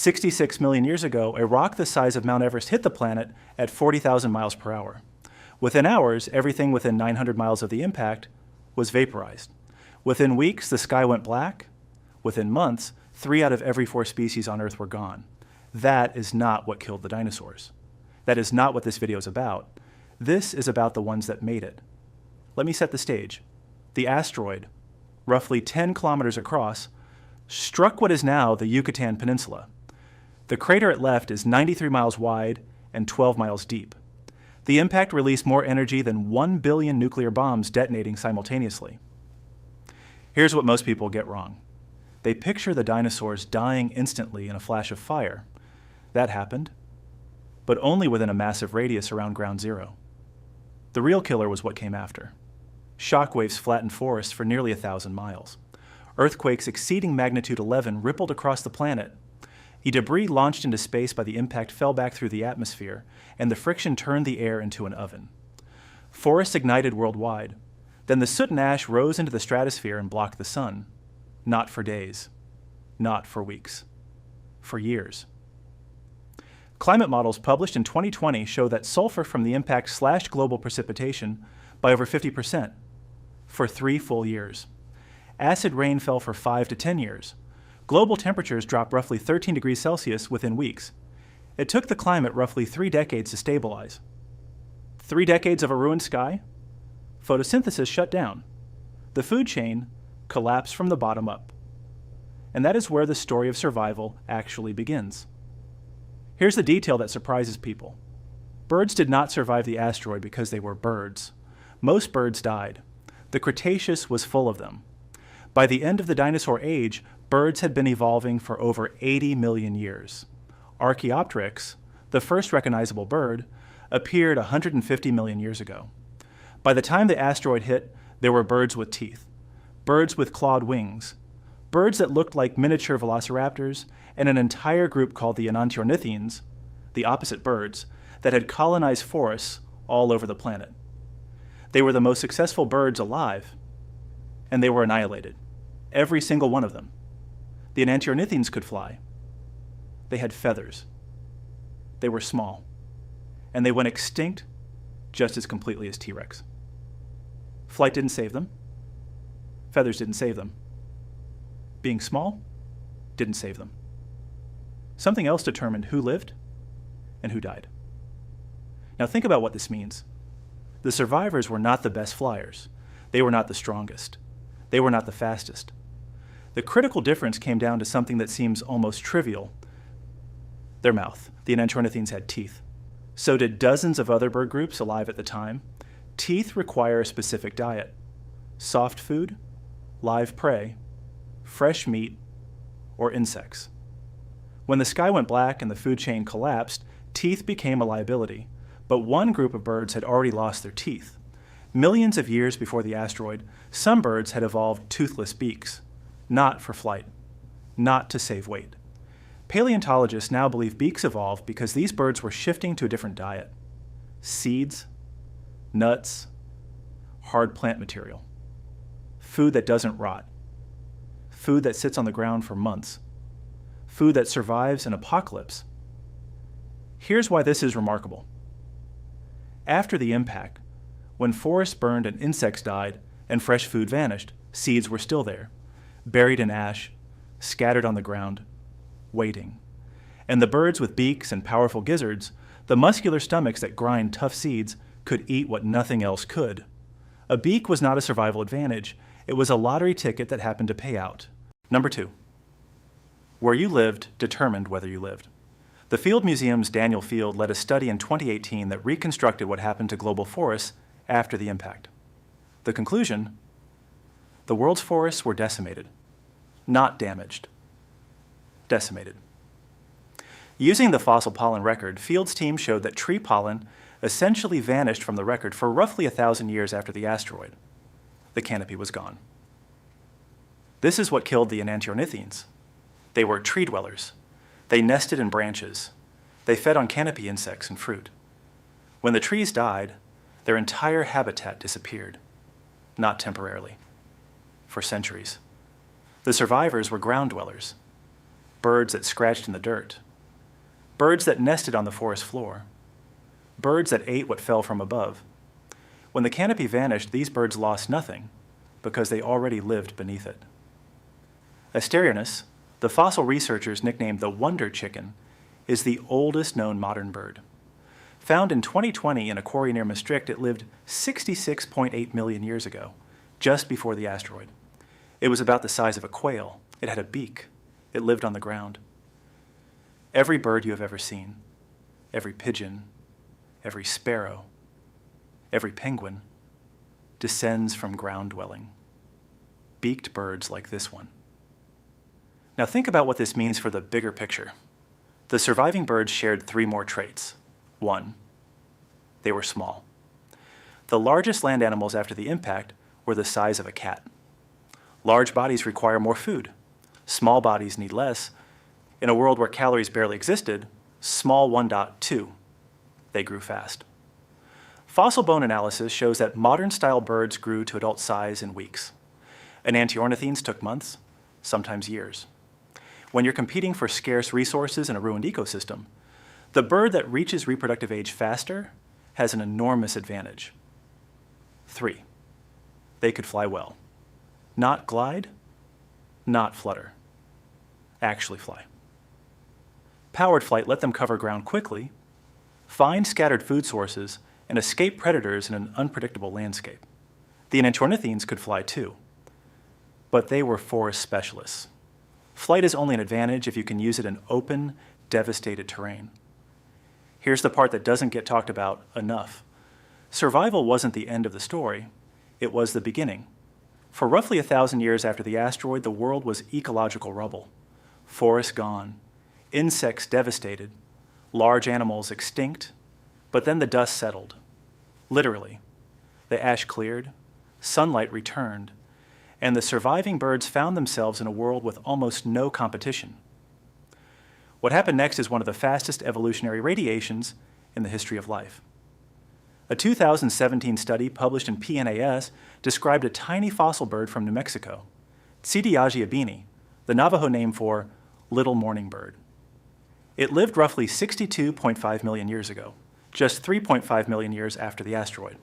66 million years ago, a rock the size of Mount Everest hit the planet at 40,000 miles per hour. Within hours, everything within 900 miles of the impact was vaporized. Within weeks, the sky went black. Within months, 3 out of every 4 species on Earth were gone. That is not what killed the dinosaurs. That is not what this video is about. This is about the ones that made it. Let me set the stage. The asteroid, roughly 10 kilometers across, struck what is now the Yucatan Peninsula. The crater it left is 93 miles wide and 12 miles deep. The impact released more energy than 1 billion nuclear bombs detonating simultaneously. Here's what most people get wrong. They picture the dinosaurs dying instantly in a flash of fire. That happened, but only within a massive radius around ground zero. The real killer was what came after. Shockwaves flattened forests for nearly 1,000 miles. Earthquakes exceeding magnitude 11 rippled across the planet. Debris launched into space by the impact fell back through the atmosphere, and the friction turned the air into an oven. Forests ignited worldwide. Then the soot and ash rose into the stratosphere and blocked the sun. Not for days. Not for weeks. For years. Climate models published in 2020 show that sulfur from the impact slashed global precipitation by over 50% for 3 full years. Acid rain fell for 5 to 10 years. Global temperatures dropped roughly 13 degrees Celsius within weeks. It took the climate roughly 3 decades to stabilize. 3 decades of a ruined sky? Photosynthesis shut down. The food chain collapsed from the bottom up. And that is where the story of survival actually begins. Here's the detail that surprises people. Birds did not survive the asteroid because they were birds. Most birds died. The Cretaceous was full of them. By the end of the dinosaur age, birds had been evolving for over 80 million years. Archaeopteryx, the first recognizable bird, appeared 150 million years ago. By the time the asteroid hit, there were birds with teeth, birds with clawed wings, birds that looked like miniature velociraptors, and an entire group called the enantiornithines, the opposite birds, that had colonized forests all over the planet. They were the most successful birds alive, and they were annihilated. Every single one of them. The enantiornithines could fly. They had feathers. They were small. And they went extinct just as completely as T-Rex. Flight didn't save them. Feathers didn't save them. Being small didn't save them. Something else determined who lived and who died. Now think about what this means. The survivors were not the best flyers. They were not the strongest. They were not the fastest. The critical difference came down to something that seems almost trivial. Their mouth. The enantiornithines had teeth. So did dozens of other bird groups alive at the time. Teeth require a specific diet. Soft food, live prey, fresh meat, or insects. When the sky went black and the food chain collapsed, teeth became a liability. But one group of birds had already lost their teeth. Millions of years before the asteroid, some birds had evolved toothless beaks. Not for flight, not to save weight. Paleontologists now believe beaks evolved because these birds were shifting to a different diet. Seeds, nuts, hard plant material. Food that doesn't rot. Food that sits on the ground for months. Food that survives an apocalypse. Here's why this is remarkable. After the impact, when forests burned and insects died and fresh food vanished, seeds were still there, buried in ash, scattered on the ground, waiting. And the birds with beaks and powerful gizzards, the muscular stomachs that grind tough seeds, could eat what nothing else could. A beak was not a survival advantage. It was a lottery ticket that happened to pay out. Number 2. Where you lived determined whether you lived. The Field Museum's Daniel Field led a study in 2018 that reconstructed what happened to global forests after the impact. The conclusion? The world's forests were decimated, not damaged. Decimated. Using the fossil pollen record, Field's team showed that tree pollen essentially vanished from the record for roughly 1,000 years after the asteroid. The canopy was gone. This is what killed the enantiornithines. They were tree dwellers. They nested in branches. They fed on canopy insects and fruit. When the trees died, their entire habitat disappeared, not temporarily, for centuries. The survivors were ground dwellers. birds that scratched in the dirt, birds that nested on the forest floor, birds that ate what fell from above. When the canopy vanished, these birds lost nothing because they already lived beneath it. Asteriornis, the fossil researchers nicknamed the wonder chicken, is the oldest known modern bird. Found in 2020 in a quarry near Maastricht, it lived 66.8 million years ago, just before the asteroid. It was about the size of a quail. It had a beak. It lived on the ground. Every bird you have ever seen, every pigeon, every sparrow, every penguin, descends from ground-dwelling, beaked birds like this one. Now think about what this means for the bigger picture. The surviving birds shared 3 more traits. 1, they were small. The largest land animals after the impact were the size of a cat. Large bodies require more food. Small bodies need less. In a world where calories barely existed, small 1.2, they grew fast. Fossil bone analysis shows that modern-style birds grew to adult size in weeks. Enantiornithines took months, sometimes years. When you're competing for scarce resources in a ruined ecosystem, the bird that reaches reproductive age faster has an enormous advantage. 3, they could fly well. Not glide, not flutter. Actually fly. Powered flight let them cover ground quickly, find scattered food sources, and escape predators in an unpredictable landscape. The enantiornithines could fly too, but they were forest specialists. Flight is only an advantage if you can use it in open, devastated terrain. Here's the part that doesn't get talked about enough. Survival wasn't the end of the story, it was the beginning. For roughly 1,000 years after the asteroid, the world was ecological rubble. Forests gone, insects devastated, large animals extinct, but then the dust settled. Literally, the ash cleared, sunlight returned, and the surviving birds found themselves in a world with almost no competition. What happened next is one of the fastest evolutionary radiations in the history of life. A 2017 study published in PNAS described a tiny fossil bird from New Mexico, Tsidiyajiabini, the Navajo name for little morning bird. It lived roughly 62.5 million years ago, just 3.5 million years after the asteroid,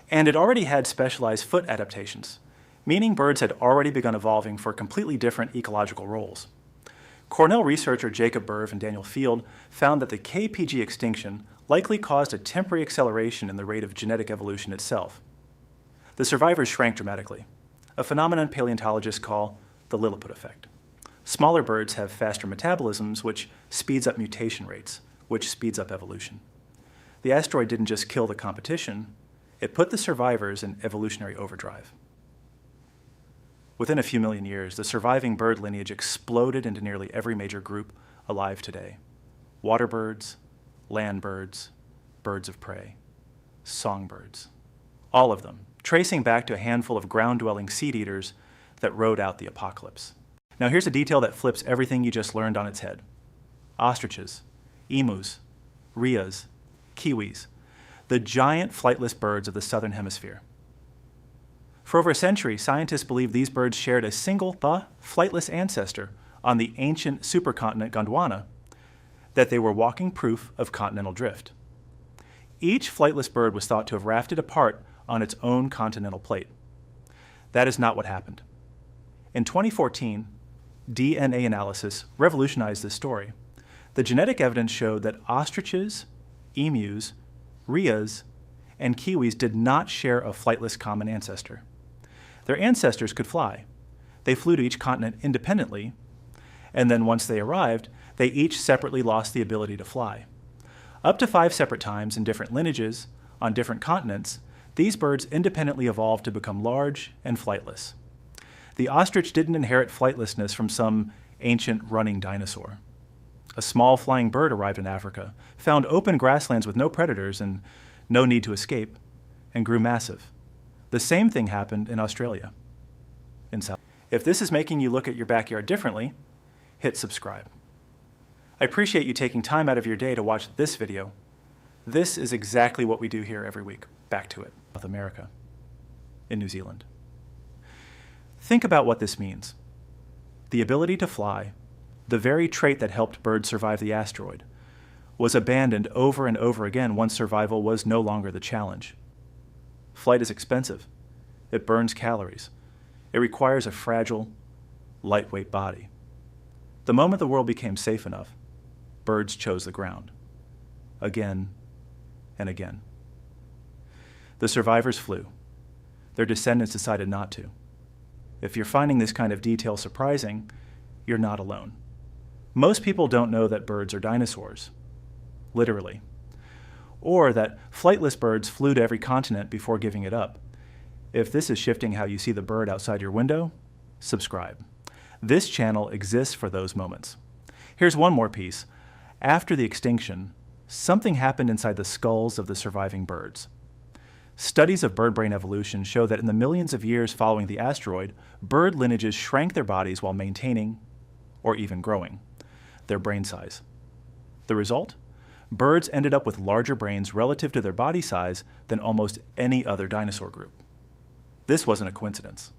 and it already had specialized foot adaptations, meaning birds had already begun evolving for completely different ecological roles. Cornell researcher Jacob Berv and Daniel Field found that the KPG extinction likely caused a temporary acceleration in the rate of genetic evolution itself. The survivors shrank dramatically, a phenomenon paleontologists call the Lilliput effect. Smaller birds have faster metabolisms, which speeds up mutation rates, which speeds up evolution. The asteroid didn't just kill the competition, it put the survivors in evolutionary overdrive. Within a few million years, the surviving bird lineage exploded into nearly every major group alive today. Water birds, land birds, birds of prey, songbirds. All of them, tracing back to a handful of ground-dwelling seed eaters that rode out the apocalypse. Now here's a detail that flips everything you just learned on its head. Ostriches, emus, rheas, kiwis, the giant flightless birds of the southern hemisphere. For over a century, scientists believed these birds shared a single flightless ancestor on the ancient supercontinent Gondwana, that they were walking proof of continental drift. Each flightless bird was thought to have rafted apart on its own continental plate. That is not what happened. In 2014, DNA analysis revolutionized this story. The genetic evidence showed that ostriches, emus, rheas, and kiwis did not share a flightless common ancestor. Their ancestors could fly. They flew to each continent independently, and then once they arrived, they each separately lost the ability to fly. Up to 5 separate times in different lineages, on different continents, these birds independently evolved to become large and flightless. The ostrich didn't inherit flightlessness from some ancient running dinosaur. A small flying bird arrived in Africa, found open grasslands with no predators and no need to escape, and grew massive. The same thing happened in Australia. If this is making you look at your backyard differently, hit subscribe. I appreciate you taking time out of your day to watch this video. This is exactly what we do here every week. Back to it. South America, in New Zealand. Think about what this means. The ability to fly, the very trait that helped birds survive the asteroid, was abandoned over and over again once survival was no longer the challenge. Flight is expensive. It burns calories. It requires a fragile, lightweight body. The moment the world became safe enough, birds chose the ground. Again and again. The survivors flew. Their descendants decided not to. If you're finding this kind of detail surprising, you're not alone. Most people don't know that birds are dinosaurs, literally, or that flightless birds flew to every continent before giving it up. If this is shifting how you see the bird outside your window, subscribe. This channel exists for those moments. Here's one more piece. After the extinction, something happened inside the skulls of the surviving birds. Studies of bird brain evolution show that in the millions of years following the asteroid, bird lineages shrank their bodies while maintaining, or even growing, their brain size. The result? Birds ended up with larger brains relative to their body size than almost any other dinosaur group. This wasn't a coincidence.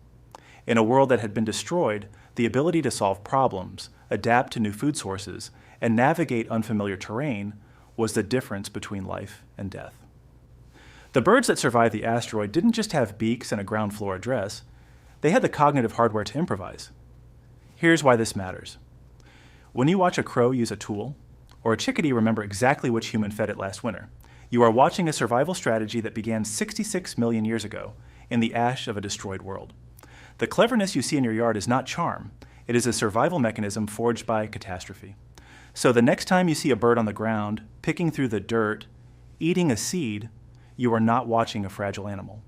In a world that had been destroyed, the ability to solve problems, adapt to new food sources, and navigate unfamiliar terrain was the difference between life and death. The birds that survived the asteroid didn't just have beaks and a ground floor address, they had the cognitive hardware to improvise. Here's why this matters. When you watch a crow use a tool, or a chickadee remember exactly which human fed it last winter, you are watching a survival strategy that began 66 million years ago in the ash of a destroyed world. The cleverness you see in your yard is not charm, it is a survival mechanism forged by catastrophe. So the next time you see a bird on the ground, picking through the dirt, eating a seed, you are not watching a fragile animal.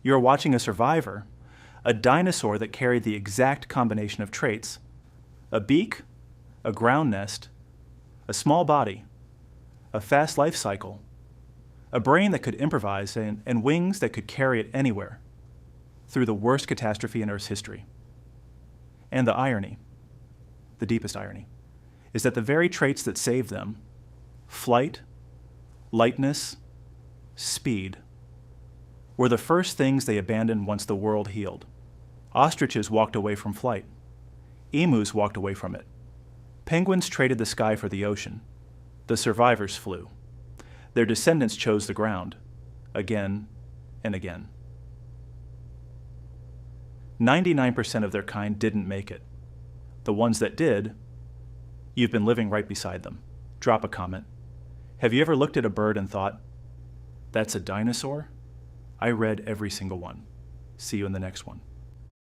You are watching a survivor, a dinosaur that carried the exact combination of traits: a beak, a ground nest, a small body, a fast life cycle, a brain that could improvise, and wings that could carry it anywhere through the worst catastrophe in Earth's history. And the irony, the deepest irony, is that the very traits that saved them, flight, lightness, speed, were the first things they abandoned once the world healed. Ostriches walked away from flight. Emus walked away from it. Penguins traded the sky for the ocean. The survivors flew. Their descendants chose the ground, again and again. 99% of their kind didn't make it. The ones that did, you've been living right beside them. Drop a comment. Have you ever looked at a bird and thought, that's a dinosaur? I read every single one. See you in the next one.